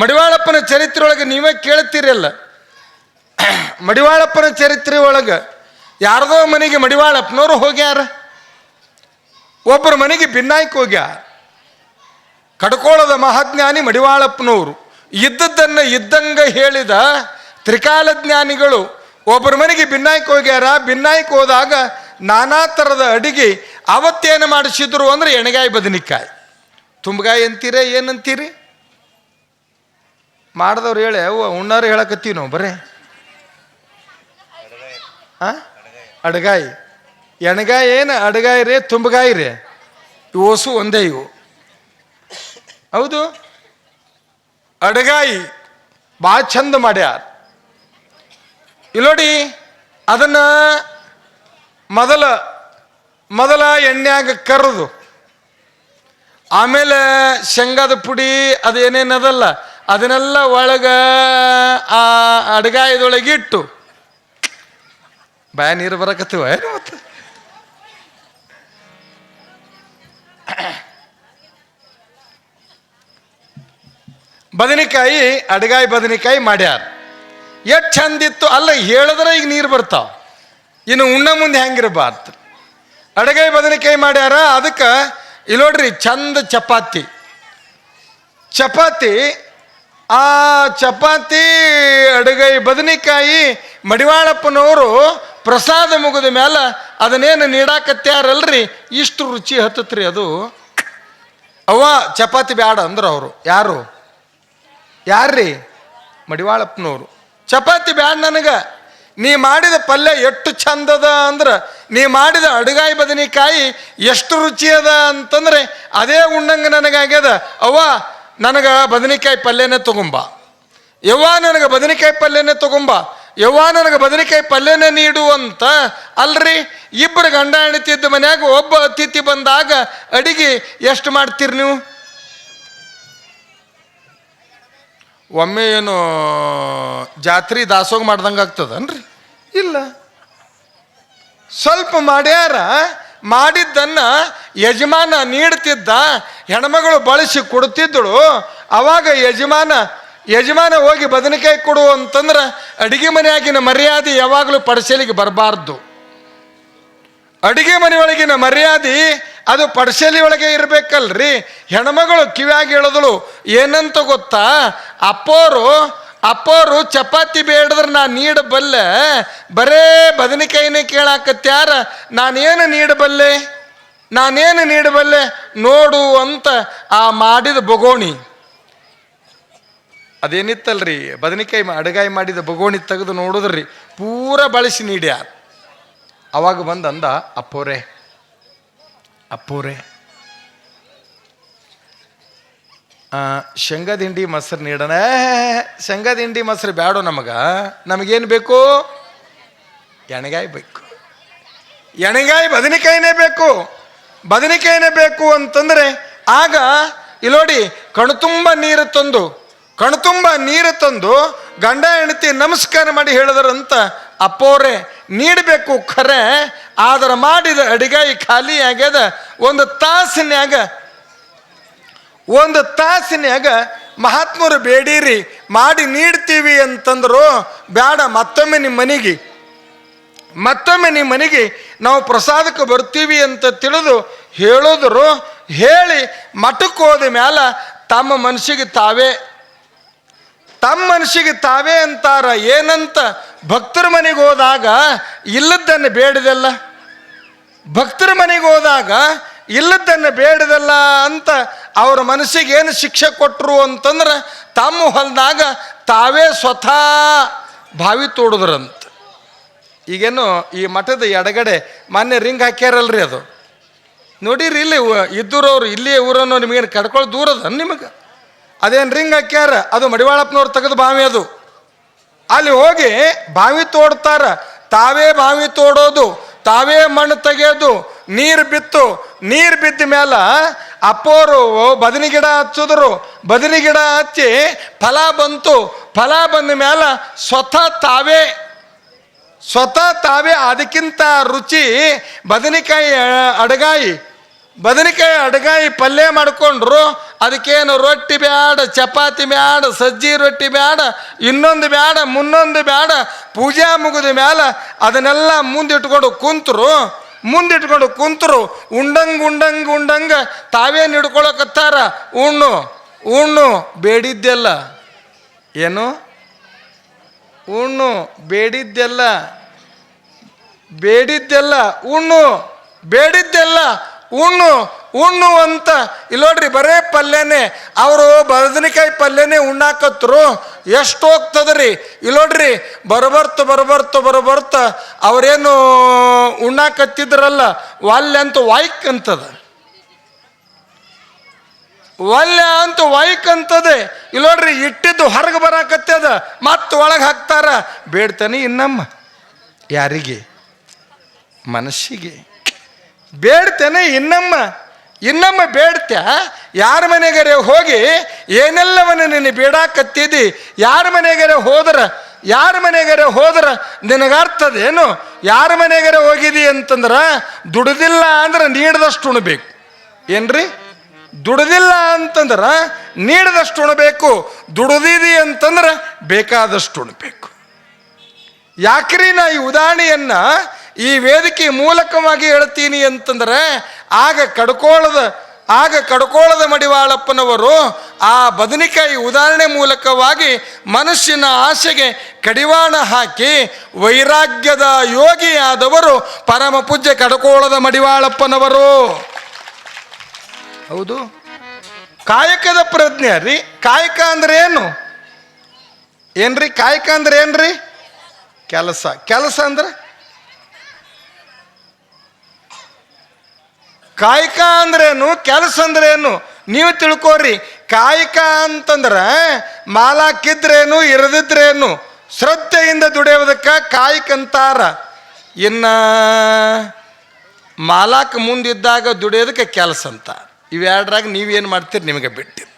ಮಡಿವಾಳಪ್ಪನ ಚರಿತ್ರೆ ಒಳಗೆ ನೀವೇ ಕೇಳ್ತೀರಲ್ಲ, ಮಡಿವಾಳಪ್ಪನ ಚರಿತ್ರೆ ಒಳಗೆ ಯಾರದೋ ಮನೆಗೆ ಮಡಿವಾಳಪ್ಪನವರು ಹೋಗ್ಯಾರ, ಒಬ್ಬರ ಮನೆಗೆ ಭಿನ್ನಾಯ್ಕೆ ಹೋಗ್ಯಾರ. ಕಡ್ಕೋಳದ ಮಹಾಜ್ಞಾನಿ ಮಡಿವಾಳಪ್ಪನವರು ಇದ್ದದ್ದನ್ನು ಇದ್ದಂಗೆ ಹೇಳಿದ ತ್ರಿಕಾಲಜ್ಞಾನಿಗಳು ಒಬ್ಬರ ಮನೆಗೆ ಭಿನ್ನಾಯ್ಕೆ ಹೋಗ್ಯಾರ. ಭಿನ್ನಾಯ್ಕೆ ಹೋದಾಗ ನಾನಾ ಥರದ ಅಡಿಗೆ ಅವತ್ತೇನು ಮಾಡಿಸಿದ್ರು ಅಂದ್ರೆ ಎಣಗಾಯಿ ಬದನಿಕಾಯಿ. ತುಂಬಗಾಯಿ ಅಂತೀರೇ ಏನಂತೀರಿ? ಮಾಡಿದವ್ರು ಹೇಳಿ ಉಣ್ಣಾರು ಹೇಳಕತ್ತೀವಿ ನಾವು ಬರೇ ಅಡಗಾಯಿ. ಎಣಗಾಯಿ ಏನು ಅಡಗಾಯಿ ರೇ, ತುಂಬಗಾಯಿ ರೇ, ಇವು ಓಸು ಒಂದೇ ಇವು. ಹೌದು, ಅಡಗಾಯಿ ಭಾಳ ಚಂದ ಮಾಡ್ಯಾರ. ಇಲ್ಲೋಡಿ, ಅದನ್ನು ಮೊದಲ ಎಣ್ಣೆಯಾಗ ಕರೆದು ಆಮೇಲೆ ಶೇಂಗಾದ ಪುಡಿ ಅದೇನೇನದಲ್ಲ ಅದನ್ನೆಲ್ಲ ಒಳಗೆ ಆ ಅಡಗಾಯದೊಳಗಿಟ್ಟು ಬಾಯ ನೀರು ಬರಕತ್ತೀವ ಏನು ಮತ್ತೆ ಬದನೆಕಾಯಿ, ಅಡಗಾಯಿ ಬದನೆಕಾಯಿ ಮಾಡ್ಯಾರ. ಎಷ್ಟು ಚಂದಿತ್ತು ಅಲ್ಲ, ಹೇಳಿದ್ರೆ ಈಗ ನೀರು ಬರ್ತಾವ, ಇನ್ನು ಉಣ್ಣ ಮುಂದೆ ಹೆಂಗಿರಬಾರ್ದು. ಅಡಗಾಯಿ ಬದನೆಕಾಯಿ ಮಾಡ್ಯಾರ. ಅದಕ್ಕೆ ಇಲ್ಲೋಡ್ರಿ ಚಂದ ಚಪಾತಿ ಆ ಚಪಾತಿ ಅಡಗಾಯಿ ಬದನೆಕಾಯಿ ಮಡಿವಾಳಪ್ಪನವರು ಪ್ರಸಾದ ಮುಗಿದ ಮೇಲೆ ಅದನ್ನೇನು ನೀಡಾಕತ್ಯಾರಲ್ರಿ, ಇಷ್ಟು ರುಚಿ ಹತ್ತತ್ರಿ ಅದು. ಅವ್ವ ಚಪಾತಿ ಬ್ಯಾಡ ಅಂದ್ರೆ ಅವರು ಯಾರ್ರೀ? ಮಡಿವಾಳಪ್ಪನವರು. ಚಪಾತಿ ಬ್ಯಾಡ ನನಗೆ, ನೀ ಮಾಡಿದ ಪಲ್ಯ ಎಷ್ಟು ಚಂದದ ಅಂದ್ರೆ, ನೀ ಮಾಡಿದ ಅಡಗಾಯಿ ಬದನೆಕಾಯಿ ಎಷ್ಟು ರುಚಿ ಅದ ಅಂತಂದ್ರೆ ಅದೇ ಉಣ್ಣಂಗೆ ನನಗಾಗ್ಯದ. ಅವ್ವ ನನಗೆ ಬದನೆಕಾಯಿ ಪಲ್ಯನೇ ತಗೊಂಬ, ಯವ್ವ ನನಗೆ ಬದನೆಕಾಯಿ ಪಲ್ಯನೇ ತಗೊಂಬ, ಯವ್ವ ನನಗೆ ಬದನೆಕಾಯಿ ಪಲ್ಯನೇ ನೀಡು ಅಂತ. ಅಲ್ರಿ, ಇಬ್ಬರು ಗಂಡ ಹೆಂಡತಿದ್ದ ಮನ್ಯಾಗ ಒಬ್ಬ ಅತಿಥಿ ಬಂದಾಗ ಅಡಿಗೆ ಎಷ್ಟು ಮಾಡ್ತೀರಿ ನೀವು? ಒಮ್ಮೆ ಏನು ಜಾತ್ರೆ ದಾಸೋಗ ಮಾಡ್ದಂಗೆ ಆಗ್ತದನ್ರಿ? ಇಲ್ಲ, ಸ್ವಲ್ಪ ಮಾಡ್ಯಾರ. ಮಾಡಿದ್ದನ್ನು ಯಜಮಾನ ನೀಡ್ತಿದ್ದ, ಹೆಣ್ಮಗಳು ಬಳಸಿ ಕೊಡ್ತಿದ್ದಳು. ಅವಾಗ ಯಜಮಾನ ಹೋಗಿ ಬದನೆಕಾಯಿ ಕೊಡು ಅಂತಂದ್ರೆ ಅಡಿಗೆ ಮನೆಯಾಗಿನ ಮರ್ಯಾದೆ ಯಾವಾಗಲೂ ಪಡಸಲಿಗೆ ಬರಬಾರ್ದು. ಅಡಿಗೆ ಮನೆಯೊಳಗಿನ ಮರ್ಯಾದೆ ಅದು ಪಡಸಲಿ ಒಳಗೆ ಇರಬೇಕಲ್ರಿ. ಹೆಣ್ಮಗಳು ಕಿವಿಯಾಗಿ ಹೇಳಿದಳು ಏನಂತ ಗೊತ್ತಾ? ಅಪ್ಪೋರು ಚಪಾತಿ ಬೇಡದ್ರೆ ನಾನು ನೀಡಬಲ್ಲೆ, ಬರೇ ಬದನೆಕಾಯಿನೇ ಕೇಳಾಕತ್ಯಾರ, ನಾನೇನು ನೀಡಬಲ್ಲೆ ನೋಡು ಅಂತ ಆ ಮಾಡಿದ ಬೊಗೋಣಿ ಅದೇನಿತ್ತಲ್ರಿ, ಬದನೆಕಾಯಿ ಅಡಗಾಯಿ ಮಾಡಿದ ಬೊಗೋಣಿ ತೆಗೆದು ನೋಡಿದ್ರಿ, ಪೂರ ಬಳಸಿ ನೀಡ್ಯಾರ. ಅವಾಗ ಬಂದಂದ, ಅಪ್ಪೋರೆ ಶೇಂಗಾದ ಹಿಂಡಿ ಮೊಸರು ನೀಡೋಣ. ಶೇಂಗಾದ ಹಿಂಡಿ ಮೊಸರು ಬೇಡೋ ನಮಗೇನು ಬೇಕು? ಎಣಗಾಯಿ ಬೇಕು, ಎಣಗಾಯಿ ಬದನೆಕಾಯಿನೇ ಬೇಕು ಅಂತಂದರೆ ಆಗ ಇಲ್ಲೋಡಿ ಕಣ್ತುಂಬ ನೀರು ತಂದು ಗಂಡ ಹೆಂಡತಿ ನಮಸ್ಕಾರ ಮಾಡಿ ಹೇಳಿದ್ರಂತ, ಅಪ್ಪೋರೆ ನೀಡಬೇಕು ಖರೆ, ಆದ್ರೆ ಮಾಡಿದ ಅಡಿಗಾಯಿ ಖಾಲಿ ಆಗ್ಯದ. ಒಂದು ತಾಸಿನ್ಯಾಗ ಮಹಾತ್ಮರು ಬೇಡೀರಿ ಮಾಡಿ ನೀಡ್ತೀವಿ ಅಂತಂದ್ರು. ಬೇಡ, ಮತ್ತೊಮ್ಮೆ ನಿಮ್ಮ ಮನೆಗೆ ನಾವು ಪ್ರಸಾದಕ್ಕೆ ಬರ್ತೀವಿ ಅಂತ ತಿಳಿದು ಹೇಳಿದ್ರು. ಹೇಳಿ ಮಠಕ್ಕೆ ಹೋದ ಮ್ಯಾಲ ತಮ್ಮ ಮನಸ್ಸಿಗೆ ತಾವೇ ಅಂತಾರ. ಏನಂತ? ಭಕ್ತರ ಮನೆಗೆ ಹೋದಾಗ ಇಲ್ಲದ್ದನ್ನು ಬೇಡದಲ್ಲ ಅಂತ ಅವ್ರ ಮನಸ್ಸಿಗೆ ಏನು ಶಿಕ್ಷೆ ಕೊಟ್ಟರು ಅಂತಂದ್ರೆ ತಮ್ಮ ಹೊಲದಾಗ ತಾವೇ ಸ್ವತಃ ಬಾವಿ ತೋಡಿದ್ರಂತ. ಈಗೇನು ಈ ಮಠದ ಎಡಗಡೆ ಮೊನ್ನೆ ರಿಂಗ್ ಹಾಕ್ಯಾರಲ್ರಿ, ಅದು ನೋಡಿರಿ. ಇಲ್ಲಿ ಇದ್ದೂರವ್ರು ಇಲ್ಲಿಯೇ ಊರನ್ನು ನಿಮಗೇನು ಕಡ್ಕೊಳ್ಳೋ ದೂರ ಅದ ನಿಮಗೆ? ಅದೇನು ರಿಂಗ್ ಹಾಕ್ಯಾರ, ಅದು ಮಡಿವಾಳಪ್ಪನವ್ರು ತೆಗೆದು ಬಾವಿ. ಅದು ಅಲ್ಲಿ ಹೋಗಿ ಬಾವಿ ತೋಡ್ತಾರ. ತಾವೇ ಬಾವಿ ತೋಡೋದು, ತಾವೇ ಮಣ್ಣು ತೆಗೆಯೋದು, ನೀರು ಬಿದ್ದ ಮೇಲೆ ಅಪ್ಪೋರು ಬದನಿ ಗಿಡ ಹಚ್ಚಿದ್ರು. ಬದನಿ ಗಿಡ ಹಚ್ಚಿ ಫಲ ಬಂದ ಮೇಲೆ ಸ್ವತಃ ತಾವೇ ಅದಕ್ಕಿಂತ ರುಚಿ ಬದನೆಕಾಯಿ ಅಡಗಾಯಿ ಬದನೆಕಾಯಿ ಅಡಗಾಯಿ ಪಲ್ಯ ಮಾಡಿಕೊಂಡ್ರು. ಅದಕ್ಕೇನು ರೊಟ್ಟಿ ಬ್ಯಾಡ, ಚಪಾತಿ ಬ್ಯಾಡ, ಸಜ್ಜಿ ರೊಟ್ಟಿ ಬ್ಯಾಡ, ಇನ್ನೊಂದು ಬ್ಯಾಡ, ಮುನ್ನೊಂದು ಬ್ಯಾಡ. ಪೂಜೆ ಮುಗಿದ ಮ್ಯಾಲ ಅದನ್ನೆಲ್ಲ ಮುಂದಿಟ್ಕೊಂಡು ಕುಂತರು ಉಂಡಂಗ ತಾವೇನು ಹಿಡ್ಕೊಳಕತ್ತಾರ. ಉಣ್ಣು ಬೇಡಿದ್ದೆಲ್ಲ ಏನು ಉಣ್ಣು ಬೇಡಿದ್ದೆಲ್ಲ ಉಣ್ಣು ಬೇಡಿದ್ದೆಲ್ಲ ಉಣ್ಣು ಅಂತ. ಇಲ್ಲಿ ನೋಡ್ರಿ, ಬರೇ ಪಲ್ಯನೇ. ಅವರು ಬದನೆಕಾಯಿ ಪಲ್ಯನೇ ಉಣ್ಣಾಕತ್ರು. ಎಷ್ಟು ಹೋಗ್ತದ್ರಿ. ಇಲ್ಲಿ ನೋಡ್ರಿ, ಬರಬರ್ತ ಅವರೇನು ಉಣ್ಣಾಕತ್ತಿದ್ರಲ್ಲ, ವಾಲ್ಯ ಅಂತ ವಾಯ್ಕ್ ಅಂತದ. ಒಲ್ಲೆ ಅಂತ ವೈಕ್ ಅಂತದೆ. ಇಲ್ಲಿ ನೋಡ್ರಿ, ಇಟ್ಟಿದ್ದು ಹೊರಗೆ ಬರಾಕತ್ತದ, ಮತ್ತೆ ಒಳಗೆ ಹಾಕ್ತಾರ. ಬೇಡ್ತಾನೆ ಇನ್ನಮ್ಮ. ಯಾರಿಗೆ? ಮನಸ್ಸಿಗೆ. ಬೇಡ್ತೇನೆ ಇನ್ನಮ್ಮ ಬೇಡ್ತ. ಯಾರ ಮನೆಗರೆ ಹೋಗಿ ಏನೆಲ್ಲವನ್ನ ನೀನು ಬೇಡಾಕತ್ತಿದ್ದಿ, ಯಾರ ಮನೆಗರೆ ಹೋದ್ರ ನಿನಗರ್ತದೇನು? ಯಾರ ಮನೆಗರೆ ಹೋಗಿದಿ ಅಂತಂದ್ರ, ದುಡ್ದಿಲ್ಲ ಅಂದ್ರೆ ನೀಡದಷ್ಟು ಉಣ್ಬೇಕು. ಏನ್ರಿ? ದುಡ್ದಿಲ್ಲ ಅಂತಂದ್ರ ನೀಡದಷ್ಟು ಉಣ್ಬೇಕು, ದುಡ್ದಿದಿ ಅಂತಂದ್ರೆ ಬೇಕಾದಷ್ಟು ಉಣ್ಬೇಕು. ಯಾಕ್ರಿ ನಾ ಈ ಉದಾಹರಣೆಯನ್ನ ಈ ವೇದಿಕೆ ಮೂಲಕವಾಗಿ ಹೇಳ್ತೀನಿ ಅಂತಂದ್ರೆ, ಆಗ ಕಡ್ಕೋಳದ ಮಡಿವಾಳಪ್ಪನವರು ಆ ಬದನೆಕಾಯಿ ಉದಾಹರಣೆ ಮೂಲಕವಾಗಿ ಮನುಷ್ಯನ ಆಸೆಗೆ ಕಡಿವಾಣ ಹಾಕಿ ವೈರಾಗ್ಯದ ಯೋಗಿಯಾದವರು ಪರಮ ಪೂಜ್ಯ ಕಡ್ಕೋಳದ ಮಡಿವಾಳಪ್ಪನವರು. ಹೌದು, ಕಾಯಕದ ಪ್ರಜ್ಞೆ ರೀ. ಕಾಯಕ ಅಂದ್ರೆ ಏನ್ರಿ? ಕಾಯಕ ಅಂದ್ರೆ ಏನ್ರಿ? ಕೆಲಸ ಅಂದ್ರೆ ಕಾಯಕ ಅಂದ್ರೇನು, ಕೆಲಸ ಅಂದ್ರೇನು ನೀವು ತಿಳ್ಕೋರಿ. ಕಾಯಕ ಅಂತಂದ್ರೆ ಮಾಲಾಕಿದ್ರೇನು ಇರದಿದ್ರೇನು, ಶ್ರದ್ಧೆಯಿಂದ ದುಡಿಯೋದಕ್ಕ ಕಾಯಕ ಅಂತಾರ. ಇನ್ನ ಮಾಲಾಕ್ ಮುಂದಿದ್ದಾಗ ದುಡಿಯೋದಕ್ಕೆ ಕೆಲಸ ಅಂತ. ಇವೆರಡರಾಗ ನೀವೇನು ಮಾಡ್ತೀರಿ ನಿಮಗೆ ಬಿಟ್ಟಿದ್ದು.